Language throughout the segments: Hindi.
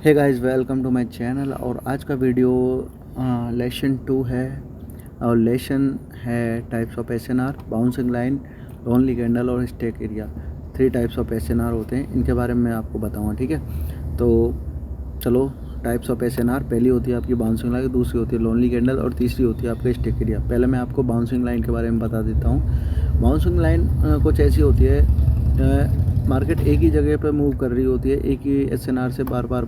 Hey guys, welcome to my channel. और आज का वीडियो लेसन 2 है और लेसन है types of SNR, bouncing line, lonely candle और stake area. 3 types of SNR होते हैं, इनके बारे में मैं आपको बताऊंगा। ठीक है, तो चलो टाइप्स ऑफ एसएनआर। पहली होती है आपकी बाउंसिंग लाइन, दूसरी होती है लोनली कैंडल और तीसरी होती है आपका स्टेक एरिया। पहले मैं आपको बाउंसिंग लाइन के बारे में बता देता हूँ। बाउंसिंग लाइन कुछ ऐसी होती है, मार्केट एक ही जगह पे मूव कर रही होती है, एक ही एसएनआर से बार बार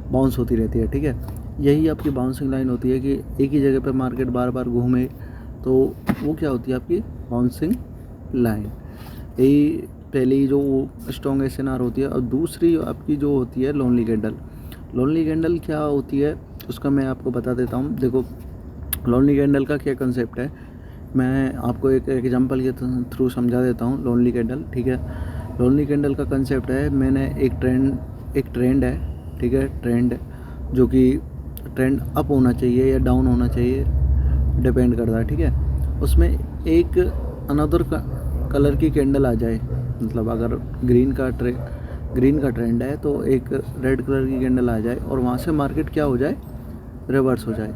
बाउंस होती रहती है। ठीक है, यही आपकी बाउंसिंग लाइन होती है कि एक ही जगह पे मार्केट बार बार घूमे, तो वो क्या होती है आपकी बाउंसिंग लाइन। यही पहली जो स्ट्रॉन्ग एसएनआर होती है। और दूसरी आपकी जो होती है लोनली कैंडल। लोनली कैंडल क्या होती है उसका मैं आपको बता देता हूँ। देखो, लोनली कैंडल का क्या कंसेप्ट है, मैं आपको एक एग्जांपल के थ्रू समझा देता हूँ लोनली कैंडल। ठीक है, लोनली कैंडल का कंसेप्ट है, मैंने एक ट्रेंड है। ठीक है, ट्रेंड जो कि ट्रेंड अप होना चाहिए या डाउन होना चाहिए, डिपेंड करता है। ठीक है, उसमें एक अनदर कलर की कैंडल आ जाए, मतलब अगर ग्रीन का ट्रेंड है तो एक रेड कलर की कैंडल आ जाए और वहाँ से मार्केट क्या हो जाए, रिवर्स हो जाए,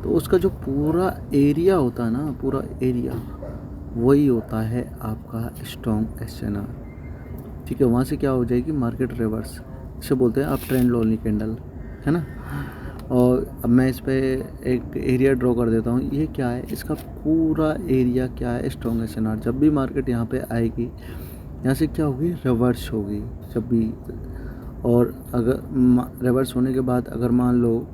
तो उसका जो पूरा एरिया होता है ना, पूरा एरिया वही होता है आपका स्ट्रॉन्ग एसएनआर। ठीक है, वहाँ से क्या हो जाएगी, मार्केट रिवर्स। इसे बोलते हैं आप ट्रेंड लोनली कैंडल, है ना। और अब मैं इस पे एक एरिया ड्रॉ कर देता हूँ। ये क्या है, इसका पूरा एरिया क्या है, स्ट्रॉन्ग एसएनआर। जब भी मार्केट यहाँ पे आएगी, यहाँ से क्या होगी, रिवर्स होगी जब भी। और अगर रिवर्स होने के बाद अगर मान लो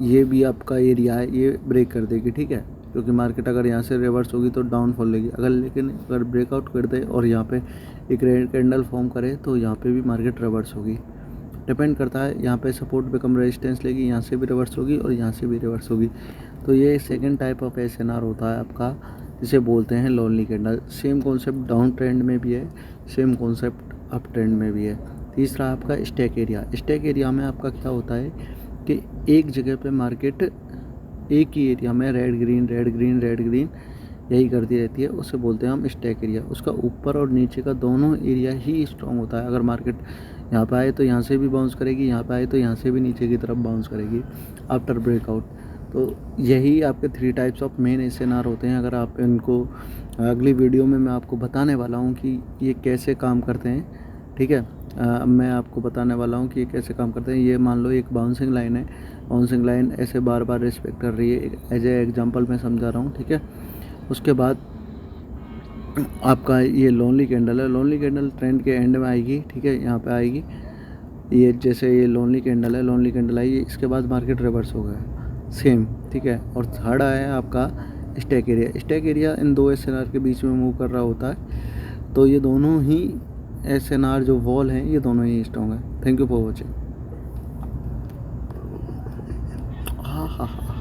ये भी आपका एरिया है, ये ब्रेक कर देगी। ठीक है, क्योंकि मार्केट अगर यहाँ से रिवर्स होगी तो डाउनफॉल लेगी। लेकिन अगर ब्रेकआउट कर दे और यहाँ पे एक रेड कैंडल फॉर्म करे तो यहाँ पे भी मार्केट रिवर्स होगी। डिपेंड करता है, यहाँ पे सपोर्ट बिकम रेजिस्टेंस लेगी, यहाँ से भी रिवर्स होगी और यहाँ से भी रिवर्स होगी। तो ये सेकंड टाइप ऑफ एसएनआर होता है आपका, जिसे बोलते हैं lonely candle. Same concept down trend में भी है, सेम कॉन्सेप्ट अप ट्रेंड में भी है। तीसरा आपका स्टैक एरिया। स्टैक एरिया में आपका क्या होता है कि एक जगह पे मार्केट एक ही एरिया में रेड ग्रीन यही करती रहती है, उसे बोलते हैं हम स्टैक एरिया। उसका ऊपर और नीचे का दोनों एरिया ही स्ट्रॉन्ग होता है। अगर मार्केट यहाँ पे आए तो यहाँ से भी बाउंस करेगी, यहाँ पे आए तो यहाँ से भी नीचे की तरफ बाउंस करेगी आफ्टर ब्रेकआउट। तो यही आपके 3 टाइप्स ऑफ मेन एसएनआर होते हैं। अगर आप इनको अगली वीडियो में मैं आपको बताने वाला हूँ कि ये कैसे काम करते हैं। ठीक है, अब मैं आपको बताने वाला हूँ कि ये कैसे काम करते हैं। ये मान लो एक बाउंसिंग लाइन है, बाउंसिंग लाइन ऐसे बार बार रिस्पेक्ट कर रही है, एज ए एग्जांपल मैं समझा रहा हूँ। ठीक है, उसके बाद आपका ये लोनली कैंडल है। लोनली कैंडल ट्रेंड के एंड में आएगी। ठीक है, यहाँ पे आएगी ये, जैसे ये लोनली कैंडल है, लोनली कैंडल आई, इसके बाद मार्केट रिवर्स हो गया सेम। ठीक है, और थर्ड आया आपका stack area. Stack area in 2 SNR के बीच में मूव कर रहा होता है। तो ये दोनों ही एसएनआर जो वॉल हैं, ये दोनों ही स्ट्रॉन्ग है। Thank you for watching. हाँ हाँ हाँ